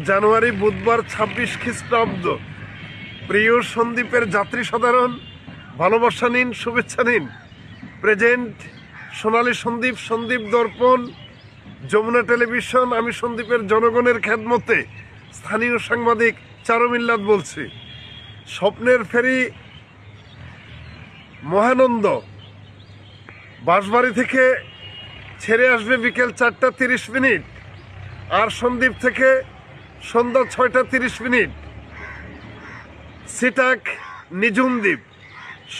জানুয়ারি বুধবার ২৬ খ্রিস্টাব্দ। প্রিয় সন্দ্বীপের যাত্রী সাধারণ, ভালোবাসা নিন, শুভেচ্ছা নিন। প্রেজেন্ট সোনালী সন্দ্বীপ, সন্দ্বীপ দর্পণ, যমুনা টেলিভিশন। আমি সন্দ্বীপের জনগণের খেদমতে স্থানীয় সাংবাদিক চারু মিল্লাত বলছি। স্বপ্নের ফেরি মহানন্দ বাঁশবাড়ি থেকে ছেড়ে আসবে বিকেল ৪টা ৩০ আর সন্দ্বীপ থেকে সন্ধ্যা ৬টা ৩০। সিটাক নিঝুম দ্বীপ,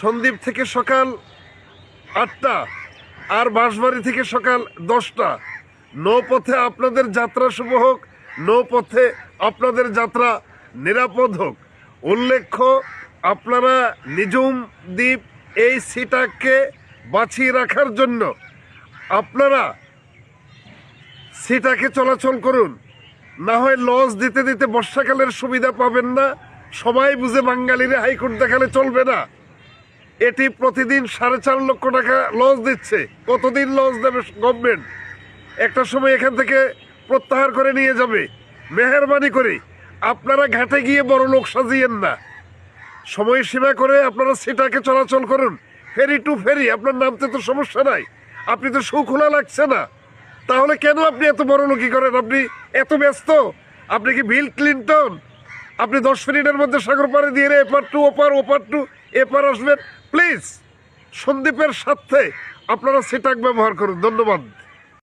সন্দ্বীপ থেকে সকাল ৮টা আর বাঁশবাড়ি থেকে সকাল 10টা। নৌপথে আপনাদের যাত্রা শুভ হোক, নৌপথে আপনাদের যাত্রা নিরাপদ হোক। উল্লেখ্য, আপনারা নিঝুম দ্বীপ এই সিটাককে বাঁচিয়ে রাখার জন্য আপনারা সিটাকে চলাচল করুন, না হয় লজ দিতে দিতে বর্ষাকালের সুবিধা পাবেন না। সবাই বুঝে বাঙালিরা হাইকোর্ট দেখালে চলবে না। এটি প্রতিদিন 4.5 লক্ষ টাকা লজ দিচ্ছে। কতদিন লজ দেবে গভর্নমেন্ট? একটা সময় এখান থেকে প্রত্যাহার করে নিয়ে যাবে। মেহরবানি করে আপনারা ঘাটে গিয়ে বড় লোক সাজিয়েন না। সময়সীমা করে আপনারা সিটাকে চলাচল করুন। ফেরি টু ফেরি, আপনার নামতে তো সমস্যা নাই, আপনি তো সুখোলা লাগছে না, তাহলে কেন আপনি এত বড় লোকই করেন? আপনি এত ব্যস্ত? আপনি কি বিল ক্লিনটন? আপনি 10 মিনিটের মধ্যে সাগর পাড়ে দিয়ে এপার টু ওপার, ওপার টু এপার আসবেন। প্লিজ সন্দ্বীপের স্বার্থে আপনারা সিটাক ব্যবহার করুন। ধন্যবাদ।